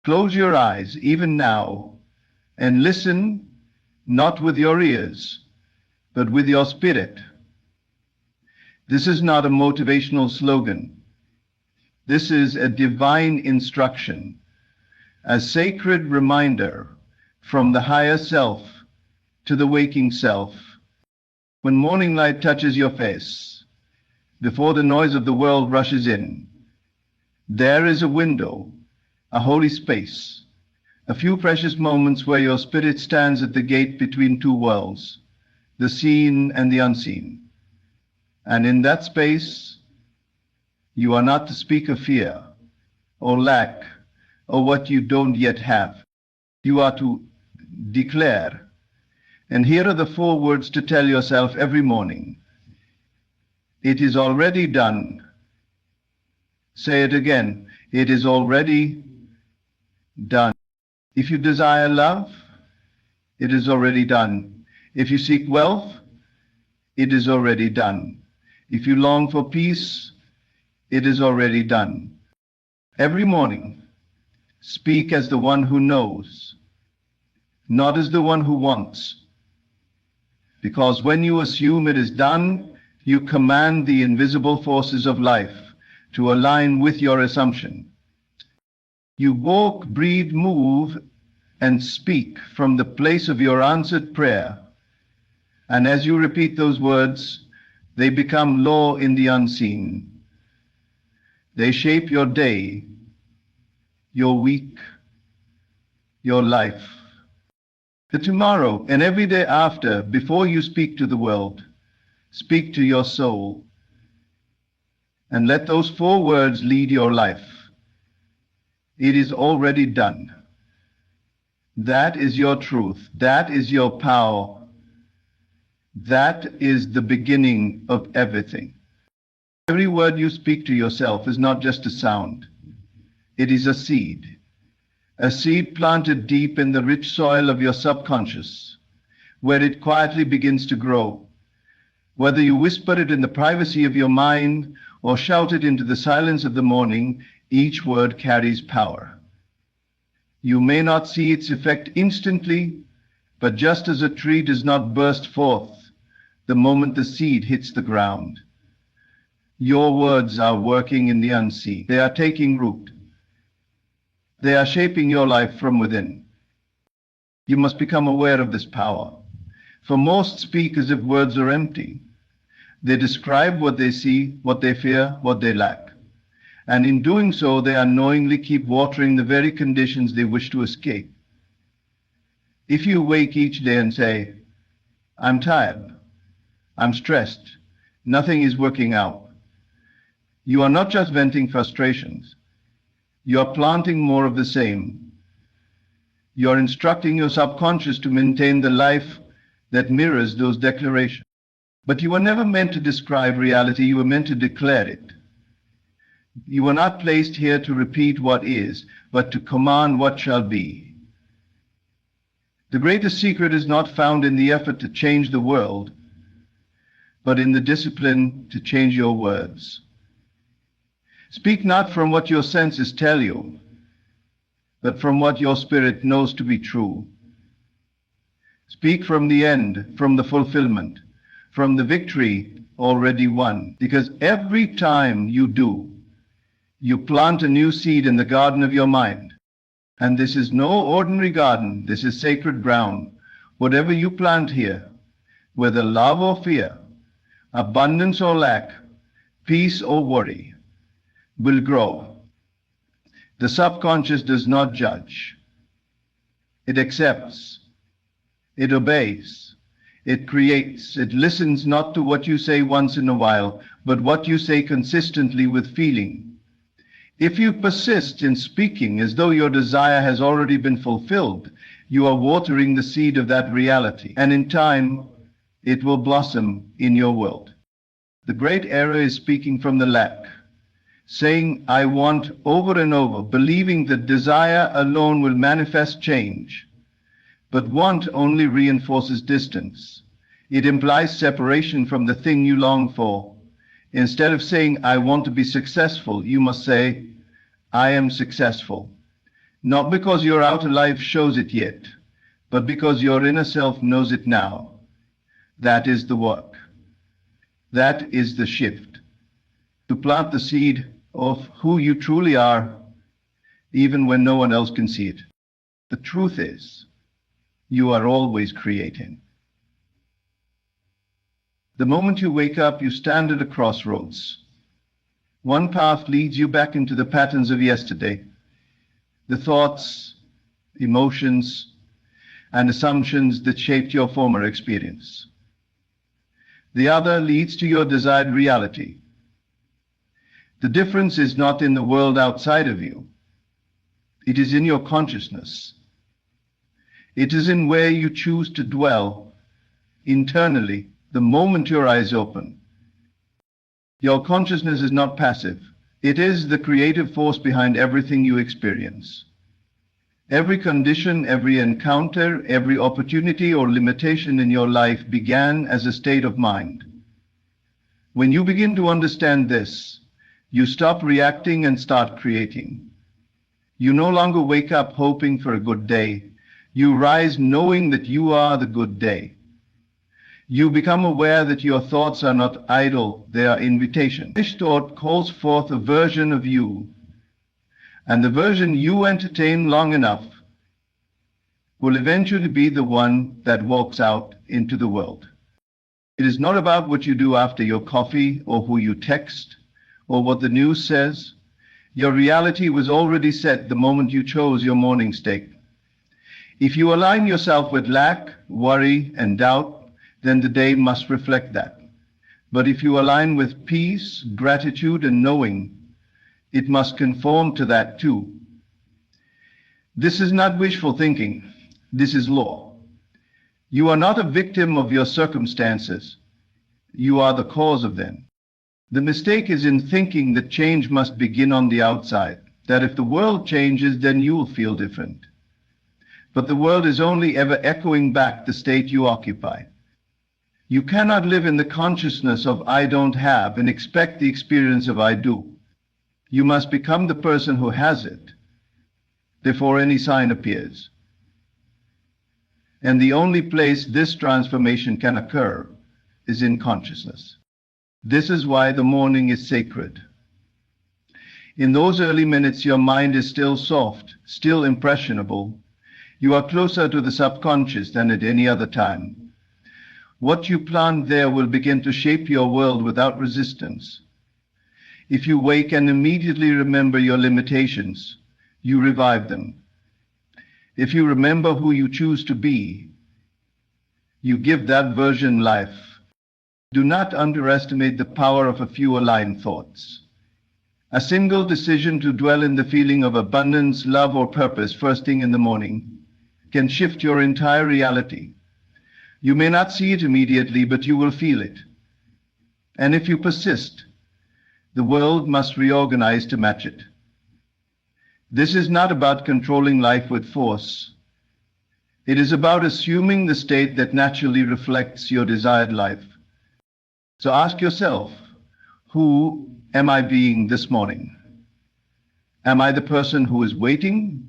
Close your eyes, even now, and listen, not with your ears, but with your spirit. This is not a motivational slogan. This is a divine instruction, a sacred reminder from the higher self to the waking self. When morning light touches your face, before the noise of the world rushes in, there is a window, a holy space, a few precious moments where your spirit stands at the gate between two worlds, the seen and the unseen. And in that space, you are not to speak of fear or lack or what you don't yet have. You are to declare. And here are the 4 words to tell yourself every morning. It is already done. Say it again. It is already done. If you desire love, it is already done. If you seek wealth, it is already done. If you long for peace, it is already done. Every morning, speak as the one who knows, not as the one who wants. Because when you assume it is done, you command the invisible forces of life to align with your assumption. You walk, breathe, move, and speak from the place of your answered prayer. And as you repeat those words, they become law in the unseen. They shape your day, your week, your life. The tomorrow and every day after, before you speak to the world, speak to your soul. And let those 4 words lead your life. It is already done. That is your truth. That is your power. That is the beginning of everything. Every word you speak to yourself is not just a sound. It is a seed planted deep in the rich soil of your subconscious, where it quietly begins to grow. Whether you whisper it in the privacy of your mind or shout it into the silence of the morning, each word carries power. You may not see its effect instantly, but just as a tree does not burst forth the moment the seed hits the ground, your words are working in the unseen. They are taking root. They are shaping your life from within. You must become aware of this power. For most speak as if words are empty. They describe what they see, what they fear, what they lack. And in doing so, they unknowingly keep watering the very conditions they wish to escape. If you wake each day and say, I'm tired, I'm stressed, nothing is working out, you are not just venting frustrations. You are planting more of the same. You are instructing your subconscious to maintain the life that mirrors those declarations. But you were never meant to describe reality, you were meant to declare it. You were not placed here to repeat what is, but to command what shall be. The greatest secret is not found in the effort to change the world, but in the discipline to change your words. Speak not from what your senses tell you, but from what your spirit knows to be true. Speak from the end, from the fulfillment, from the victory already won. Because every time you do, you plant a new seed in the garden of your mind. And this is no ordinary garden, this is sacred ground. Whatever you plant here, whether love or fear, abundance or lack, peace or worry, will grow. The subconscious does not judge. It accepts. It obeys. It creates. It listens not to what you say once in a while, but what you say consistently with feeling. If you persist in speaking as though your desire has already been fulfilled, you are watering the seed of that reality, and in time, it will blossom in your world. The great error is speaking from the lack, saying, I want over and over, believing that desire alone will manifest change. But want only reinforces distance. It implies separation from the thing you long for. Instead of saying, I want to be successful, you must say, I am successful. Not because your outer life shows it yet, but because your inner self knows it now. That is the work. That is the shift. To plant the seed of who you truly are, even when no one else can see it. The truth is, you are always creating. The moment you wake up, you stand at a crossroads. One path leads you back into the patterns of yesterday, the thoughts, emotions, and assumptions that shaped your former experience. The other leads to your desired reality. The difference is not in the world outside of you. It is in your consciousness. It is in where you choose to dwell internally the moment your eyes open. Your consciousness is not passive. It is the creative force behind everything you experience. Every condition, every encounter, every opportunity or limitation in your life began as a state of mind. When you begin to understand this, you stop reacting and start creating. You no longer wake up hoping for a good day. You rise knowing that you are the good day. You become aware that your thoughts are not idle, they are invitation. Each thought calls forth a version of you, and the version you entertain long enough will eventually be the one that walks out into the world. It is not about what you do after your coffee, or who you text, or what the news says. Your reality was already set the moment you chose your morning steak. If you align yourself with lack, worry, and doubt, then the day must reflect that. But if you align with peace, gratitude, and knowing, it must conform to that too. This is not wishful thinking. This is law. You are not a victim of your circumstances. You are the cause of them. The mistake is in thinking that change must begin on the outside, that if the world changes, then you will feel different. But the world is only ever echoing back the state you occupy. You cannot live in the consciousness of I don't have and expect the experience of I do. You must become the person who has it before any sign appears. And the only place this transformation can occur is in consciousness. This is why the morning is sacred. In those early minutes, your mind is still soft, still impressionable. You are closer to the subconscious than at any other time. What you plant there will begin to shape your world without resistance. If you wake and immediately remember your limitations, you revive them. If you remember who you choose to be, you give that version life. Do not underestimate the power of a few aligned thoughts. A single decision to dwell in the feeling of abundance, love, or purpose first thing in the morning can shift your entire reality. You may not see it immediately, but you will feel it. And if you persist, the world must reorganize to match it. This is not about controlling life with force. It is about assuming the state that naturally reflects your desired life. So ask yourself, who am I being this morning? Am I the person who is waiting,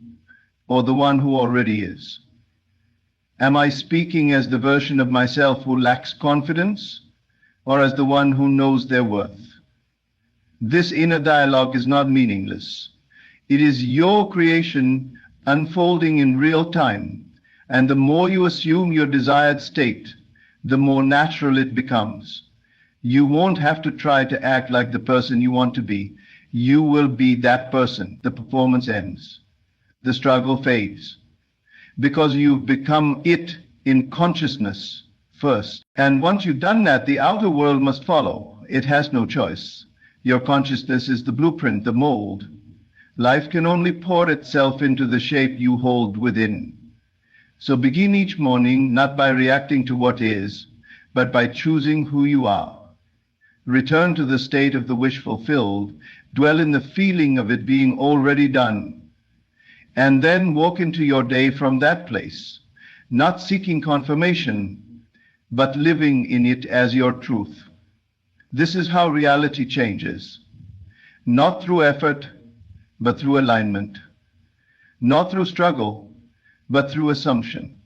or the one who already is? Am I speaking as the version of myself who lacks confidence, or as the one who knows their worth? This inner dialogue is not meaningless. It is your creation unfolding in real time, and the more you assume your desired state, the more natural it becomes. You won't have to try to act like the person you want to be. You will be that person. The performance ends. The struggle fades. Because you've become it in consciousness first. And once you've done that, the outer world must follow. It has no choice. Your consciousness is the blueprint, the mold. Life can only pour itself into the shape you hold within. So begin each morning not by reacting to what is, but by choosing who you are. Return to the state of the wish fulfilled. Dwell in the feeling of it being already done. And then walk into your day from that place, not seeking confirmation, but living in it as your truth. This is how reality changes, not through effort, but through alignment. not through struggle, but through assumption.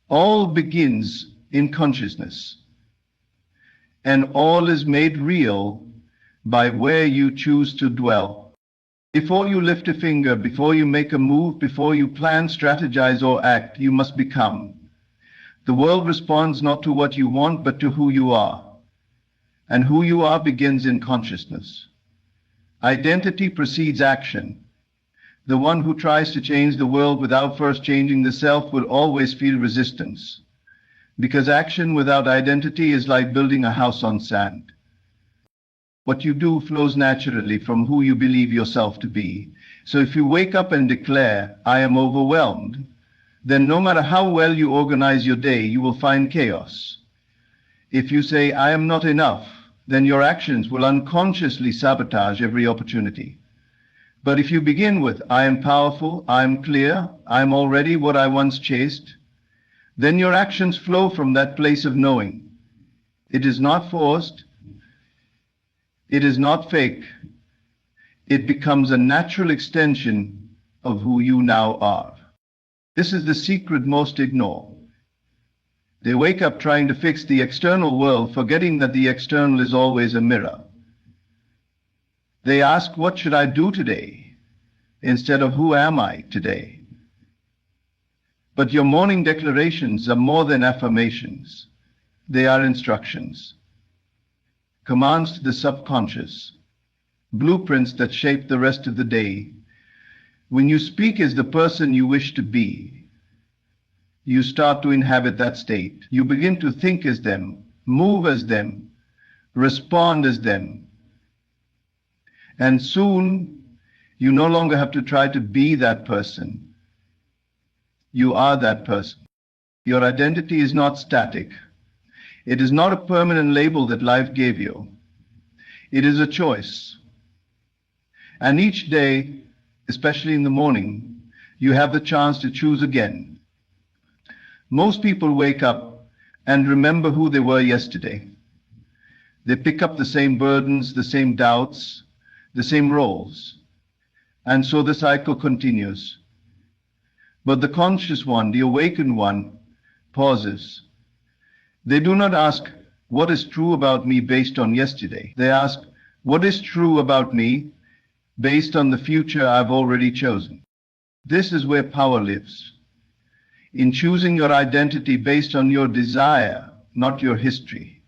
All begins in consciousness, and all is made real by where you choose to dwell. Before you lift a finger, before you make a move, before you plan, strategize, or act, you must become. The world responds not to what you want, but to who you are. And who you are begins in consciousness. Identity precedes action. The one who tries to change the world without first changing the self will always feel resistance. Because action without identity is like building a house on sand. What you do flows naturally from who you believe yourself to be. So if you wake up and declare, I am overwhelmed, then no matter how well you organize your day, you will find chaos. If you say, I am not enough, then your actions will unconsciously sabotage every opportunity. But if you begin with, I am powerful, I am clear, I am already what I once chased, then your actions flow from that place of knowing. It is not forced. It is not fake. It becomes a natural extension of who you now are. This is the secret most ignore. They wake up trying to fix the external world, forgetting that the external is always a mirror. They ask, what should I do today? Instead of who am I today? But your morning declarations are more than affirmations. They are instructions. Commands to the subconscious, blueprints that shape the rest of the day. When you speak as the person you wish to be, you start to inhabit that state. You begin to think as them, move as them, respond as them. And soon, you no longer have to try to be that person. You are that person. Your identity is not static. It is not a permanent label that life gave you. It is a choice. And each day, especially in the morning, you have the chance to choose again. Most people wake up and remember who they were yesterday. They pick up the same burdens, the same doubts, the same roles. And so the cycle continues. But the conscious one, the awakened one, pauses. They do not ask, what is true about me based on yesterday? They ask, what is true about me based on the future I've already chosen? This is where power lives. In choosing your identity based on your desire, not your history.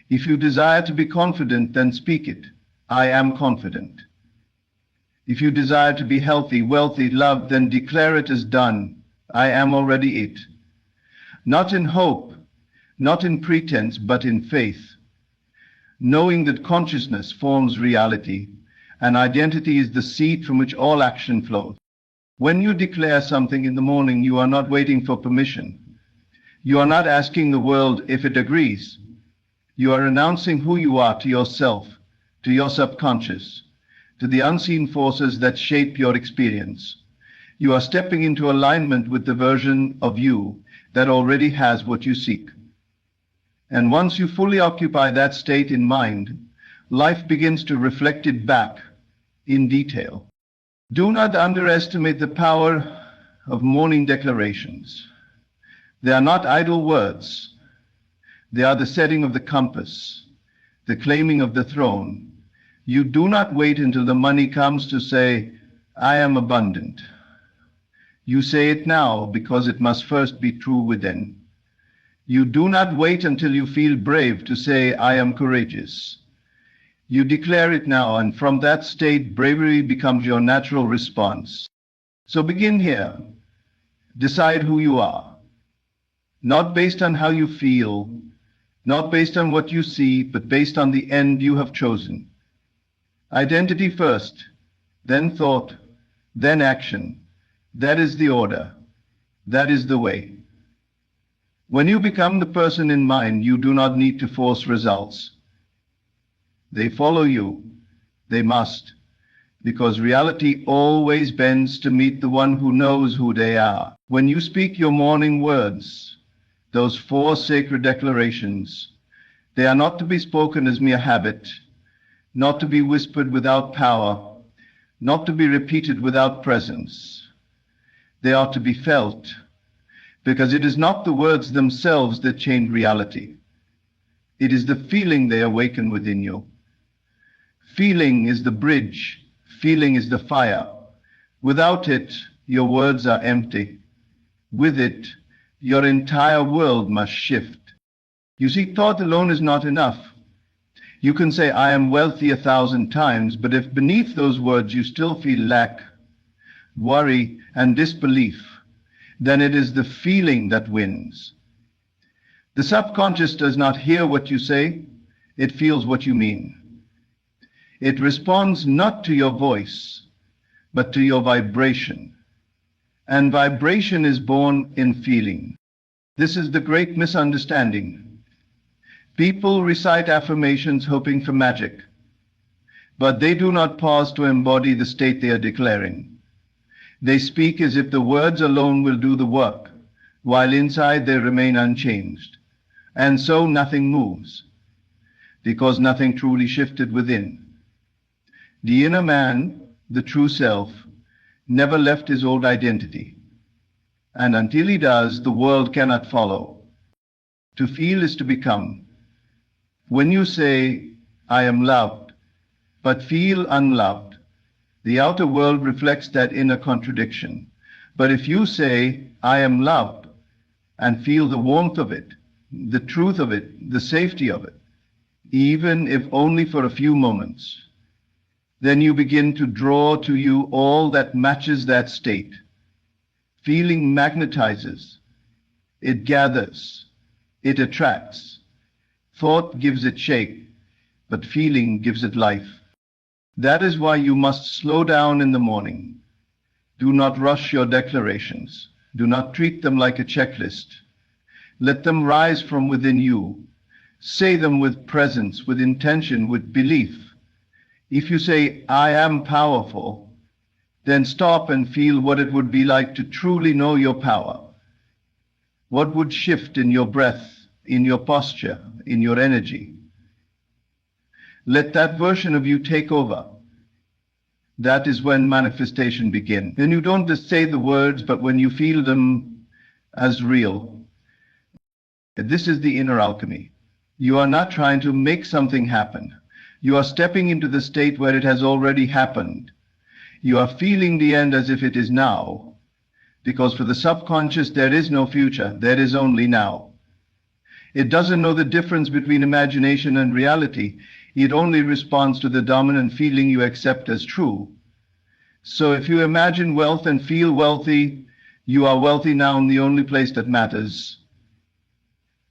If you desire to be confident, then speak it. I am confident. If you desire to be healthy, wealthy, loved, then declare it as done. I am already it. Not in hope, not in pretense, but in faith. Knowing that consciousness forms reality, and identity is the seed from which all action flows. When you declare something in the morning, you are not waiting for permission. You are not asking the world if it agrees. You are announcing who you are to yourself, to your subconscious, to the unseen forces that shape your experience. You are stepping into alignment with the version of you that already has what you seek. And once you fully occupy that state in mind, life begins to reflect it back in detail. Do not underestimate the power of morning declarations. They are not idle words. They are the setting of the compass, the claiming of the throne. You do not wait until the money comes to say, I am abundant. You say it now because it must first be true within. You do not wait until you feel brave to say, I am courageous. You declare it now, and from that state, bravery becomes your natural response. So begin here. Decide who you are. Not based on how you feel, not based on what you see, but based on the end you have chosen. Identity first, then thought, then action. That is the order. That is the way. When you become the person in mind, you do not need to force results. They follow you. They must. Because reality always bends to meet the one who knows who they are. When you speak your morning words, those 4 sacred declarations, they are not to be spoken as mere habit, not to be whispered without power, not to be repeated without presence. They are to be felt, because it is not the words themselves that change reality. It is the feeling they awaken within you. Feeling is the bridge. Feeling is the fire. Without it, your words are empty. With it, your entire world must shift. You see, thought alone is not enough. You can say, I am wealthy 1,000 times, but if beneath those words you still feel lack, worry, and disbelief, then it is the feeling that wins. The subconscious does not hear what you say, it feels what you mean. It responds not to your voice, but to your vibration. And vibration is born in feeling. This is the great misunderstanding. People recite affirmations hoping for magic, but they do not pause to embody the state they are declaring. They speak as if the words alone will do the work, while inside they remain unchanged. And so nothing moves, because nothing truly shifted within. The inner man, the true self, never left his old identity. And until he does, the world cannot follow. To feel is to become. When you say, I am loved, but feel unloved, the outer world reflects that inner contradiction. But if you say, I am loved, and feel the warmth of it, the truth of it, the safety of it, even if only for a few moments, then you begin to draw to you all that matches that state. Feeling magnetizes, it gathers, it attracts. Thought gives it shape, but feeling gives it life. That is why you must slow down in the morning. Do not rush your declarations. Do not treat them like a checklist. Let them rise from within you. Say them with presence, with intention, with belief. If you say, I am powerful, then stop and feel what it would be like to truly know your power. What would shift in your breath, in your posture, in your energy? Let that version of you take over. That is when manifestation begins. Then you don't just say the words, but when you feel them as real. This is the inner alchemy. You are not trying to make something happen. You are stepping into the state where it has already happened. You are feeling the end as if it is now. Because for the subconscious, there is no future. There is only now. It doesn't know the difference between imagination and reality. It only responds to the dominant feeling you accept as true. So if you imagine wealth and feel wealthy, you are wealthy now in the only place that matters.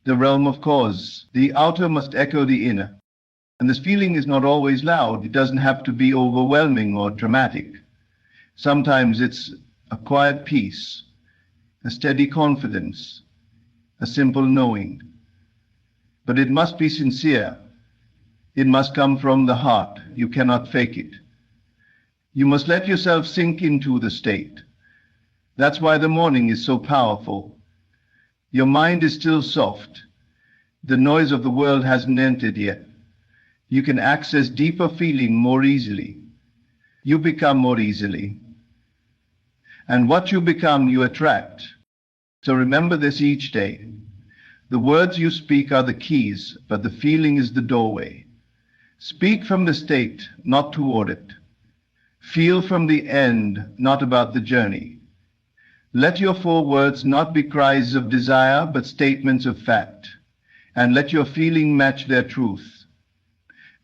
The realm of cause. The outer must echo the inner. And this feeling is not always loud. It doesn't have to be overwhelming or dramatic. Sometimes it's a quiet peace, a steady confidence, a simple knowing. But it must be sincere. It must come from the heart. You cannot fake it. You must let yourself sink into the state. That's why the morning is so powerful. Your mind is still soft. The noise of the world hasn't entered yet. You can access deeper feeling more easily. You become more easily. And what you become, you attract. So remember this each day. The words you speak are the keys, but the feeling is the doorway. Speak from the state, not toward it. Feel from the end, not about the journey. Let your 4 words not be cries of desire, but statements of fact. And let your feeling match their truth.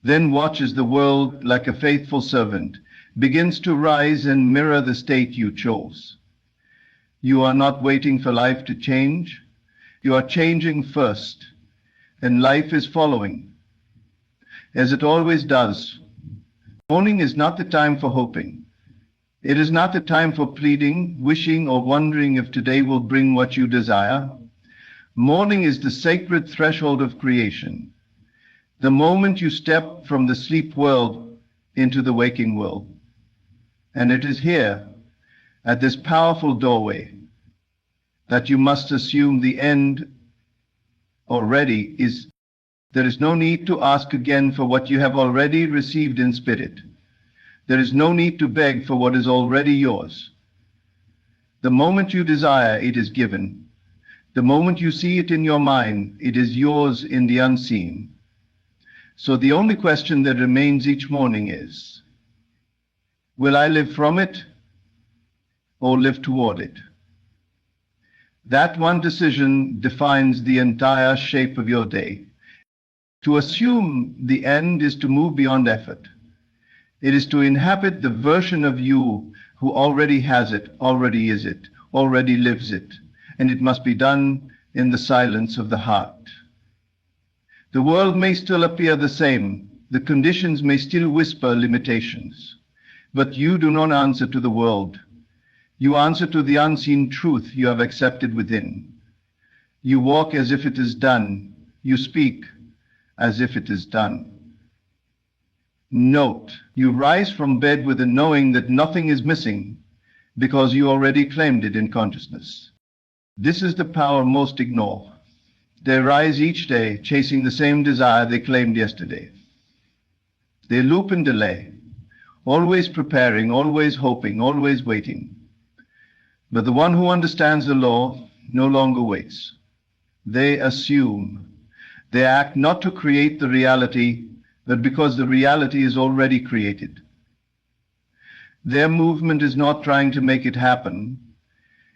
Then watch as the world, like a faithful servant, begins to rise and mirror the state you chose. You are not waiting for life to change. You are changing first, and life is following, as it always does. Morning is not the time for hoping. It is not the time for pleading, wishing, or wondering if today will bring what you desire. Morning is the sacred threshold of creation. The moment you step from the sleep world into the waking world. And it is here, at this powerful doorway, that you must assume the end already is. There is no need to ask again for what you have already received in spirit. There is no need to beg for what is already yours. The moment you desire, it is given. The moment you see it in your mind, it is yours in the unseen. So the only question that remains each morning is, will I live from it or live toward it? That one decision defines the entire shape of your day. To assume the end is to move beyond effort. It is to inhabit the version of you who already has it, already is it, already lives it, and it must be done in the silence of the heart. The world may still appear the same, the conditions may still whisper limitations, but you do not answer to the world. You answer to the unseen truth you have accepted within. You walk as if it is done. You speak as if it is done. Note, you rise from bed with a knowing that nothing is missing because you already claimed it in consciousness. This is the power most ignore. They rise each day chasing the same desire they claimed yesterday. They loop and delay, always preparing, always hoping, always waiting. But the one who understands the law no longer waits. They assume. They act not to create the reality, but because the reality is already created. Their movement is not trying to make it happen.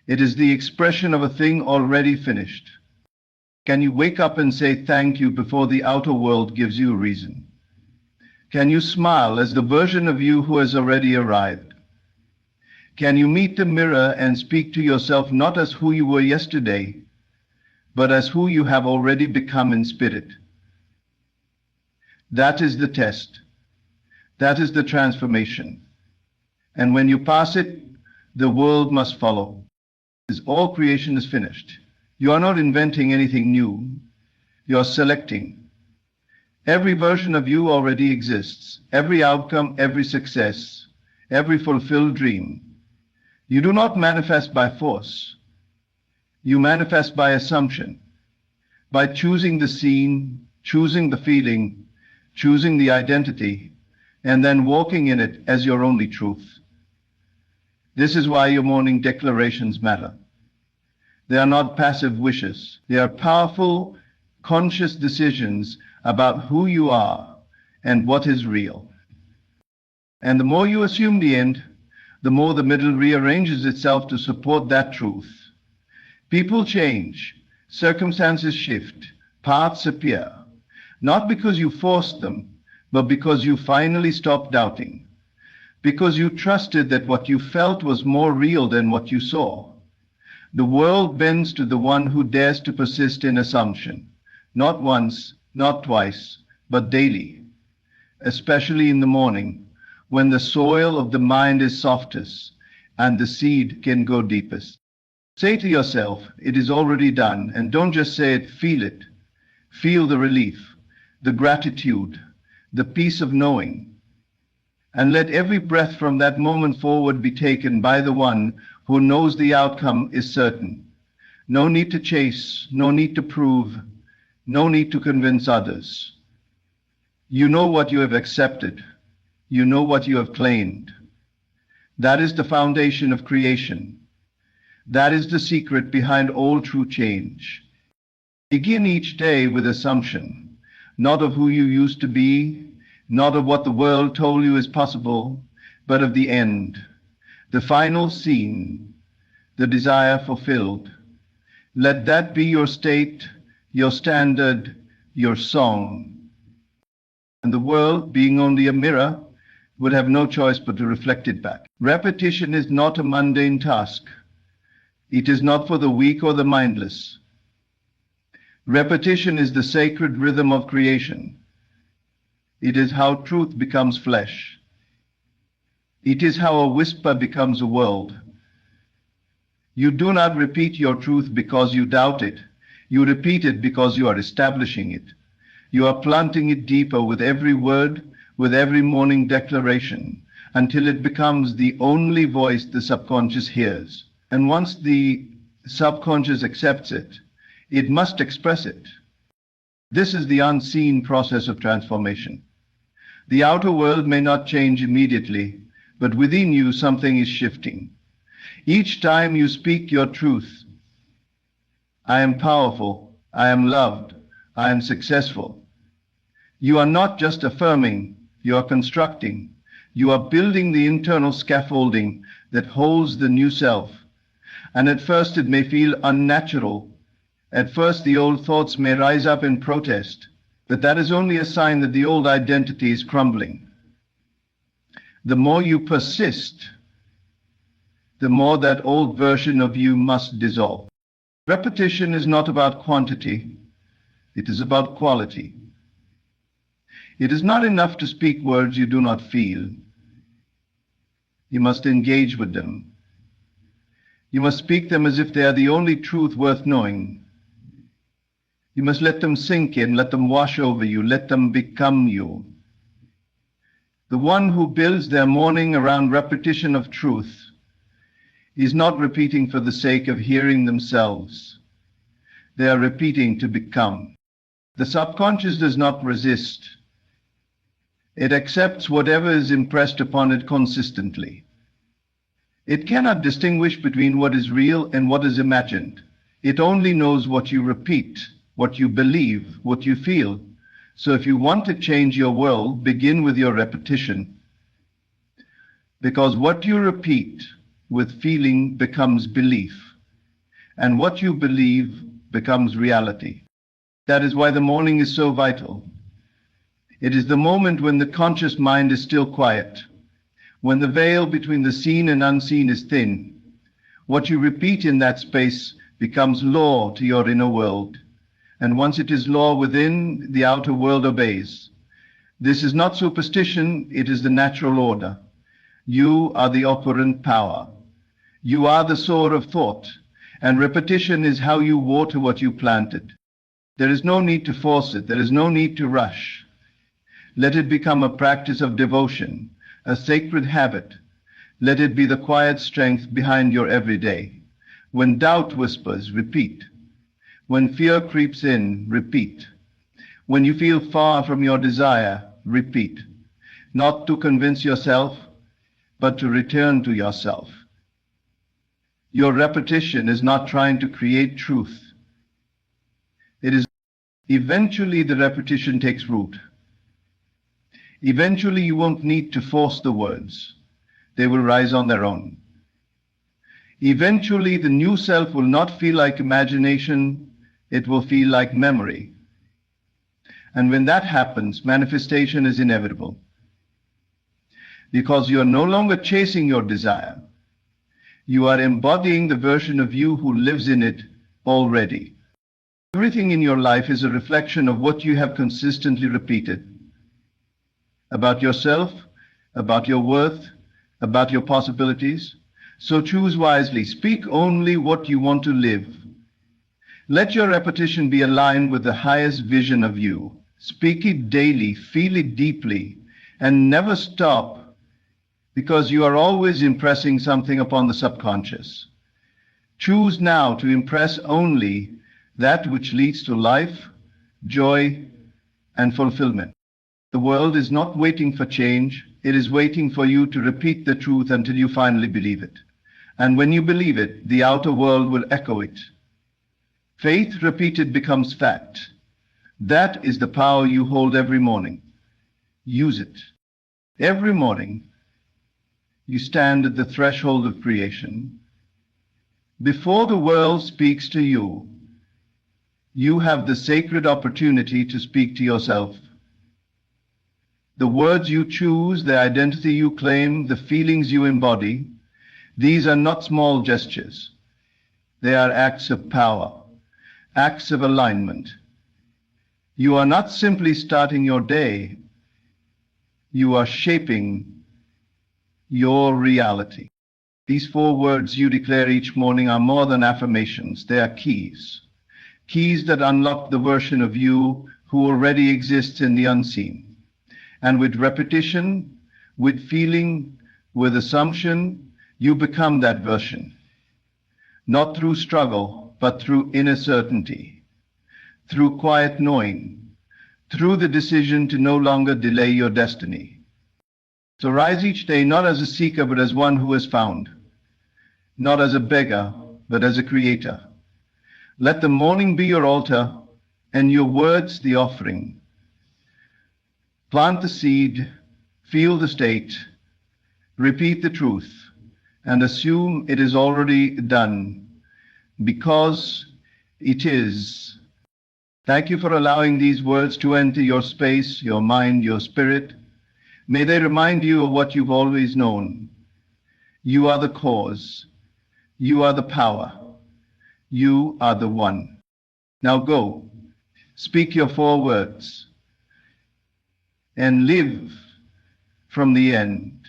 It is the expression of a thing already finished. Can you wake up and say thank you before the outer world gives you a reason? Can you smile as the version of you who has already arrived? Can you meet the mirror and speak to yourself not as who you were yesterday, but as who you have already become in spirit? That is the test. That is the transformation. And when you pass it, the world must follow. All creation is finished. You are not inventing anything new. You are selecting. Every version of you already exists. Every outcome, every success, every fulfilled dream. You do not manifest by force. You manifest by assumption, by choosing the scene, choosing the feeling, choosing the identity, and then walking in it as your only truth. This is why your morning declarations matter. They are not passive wishes. They are powerful, conscious decisions about who you are and what is real. And the more you assume the end, the more the middle rearranges itself to support that truth. People change, circumstances shift, paths appear, not because you forced them, but because you finally stopped doubting, because you trusted that what you felt was more real than what you saw. The world bends to the one who dares to persist in assumption, not once, not twice, but daily, especially in the morning, when the soil of the mind is softest and the seed can go deepest. Say to yourself, it is already done, and don't just say it, feel it. Feel the relief, the gratitude, the peace of knowing. And let every breath from that moment forward be taken by the one who knows the outcome is certain. No need to chase, no need to prove, no need to convince others. You know what you have accepted. You know what you have claimed. That is the foundation of creation. That is the secret behind all true change. Begin each day with assumption, not of who you used to be, not of what the world told you is possible, but of the end, the final scene, the desire fulfilled. Let that be your state, your standard, your song. And the world, being only a mirror, would have no choice but to reflect it back. Repetition is not a mundane task. It is not for the weak or the mindless. Repetition is the sacred rhythm of creation. It is how truth becomes flesh. It is how a whisper becomes a world. You do not repeat your truth because you doubt it. You repeat it because you are establishing it. You are planting it deeper with every word, with every morning declaration, until it becomes the only voice the subconscious hears. And once the subconscious accepts it, it must express it. This is the unseen process of transformation. The outer world may not change immediately, but within you something is shifting. Each time you speak your truth, I am powerful, I am loved, I am successful. You are not just affirming, you are constructing. You are building the internal scaffolding that holds the new self. And at first it may feel unnatural. At first the old thoughts may rise up in protest, but that is only a sign that the old identity is crumbling. The more you persist, the more that old version of you must dissolve. Repetition is not about quantity, it is about quality. It is not enough to speak words you do not feel. You must engage with them. You must speak them as if they are the only truth worth knowing. You must let them sink in, let them wash over you, let them become you. The one who builds their morning around repetition of truth is not repeating for the sake of hearing themselves. They are repeating to become. The subconscious does not resist. It accepts whatever is impressed upon it consistently. It cannot distinguish between what is real and what is imagined. It only knows what you repeat, what you believe, what you feel. So if you want to change your world, begin with your repetition. Because what you repeat with feeling becomes belief, and what you believe becomes reality. That is why the morning is so vital. It is the moment when the conscious mind is still quiet, when the veil between the seen and unseen is thin. What you repeat in that space becomes law to your inner world, and once it is law within, the outer world obeys. This is not superstition, it is the natural order. You are the operant power. You are the sower of thought, and repetition is how you water what you planted. There is no need to force it, there is no need to rush. Let it become a practice of devotion, a sacred habit. Let it be the quiet strength behind your everyday. When doubt whispers, repeat. When fear creeps in, repeat. When you feel far from your desire, repeat. Not to convince yourself, but to return to yourself. Your repetition is not trying to create truth. It is eventually the repetition takes root. Eventually you won't need to force the words. They will rise on their own. Eventually the new self will not feel like imagination, it will feel like memory. And when that happens, manifestation is inevitable. Because you are no longer chasing your desire. You are embodying the version of you who lives in it already. Everything in your life is a reflection of what you have consistently repeated. About yourself, about your worth, about your possibilities. So choose wisely. Speak only what you want to live. Let your repetition be aligned with the highest vision of you. Speak it daily, feel it deeply, and never stop, because you are always impressing something upon the subconscious. Choose now to impress only that which leads to life, joy, and fulfillment. The world is not waiting for change. It is waiting for you to repeat the truth until you finally believe it. And when you believe it, the outer world will echo it. Faith repeated becomes fact. That is the power you hold every morning. Use it. Every morning, you stand at the threshold of creation. Before the world speaks to you, you have the sacred opportunity to speak to yourself. The words you choose, the identity you claim, the feelings you embody, these are not small gestures. They are acts of power, acts of alignment. You are not simply starting your day. You are shaping your reality. These 4 words you declare each morning are more than affirmations. They are keys. Keys that unlock the version of you who already exists in the unseen. And with repetition, with feeling, with assumption, you become that version. Not through struggle, but through inner certainty. Through quiet knowing. through the decision to no longer delay your destiny. So rise each day not as a seeker but as one who has found, not as a beggar but as a creator. Let the morning be your altar and your words the offering. Plant the seed, feel the state, repeat the truth, and assume it is already done, because it is. Thank you for allowing these words to enter your space, your mind, your spirit. May they remind you of what you've always known. You are the cause. You are the power. You are the one. Now go, speak your 4 words, and live from the end.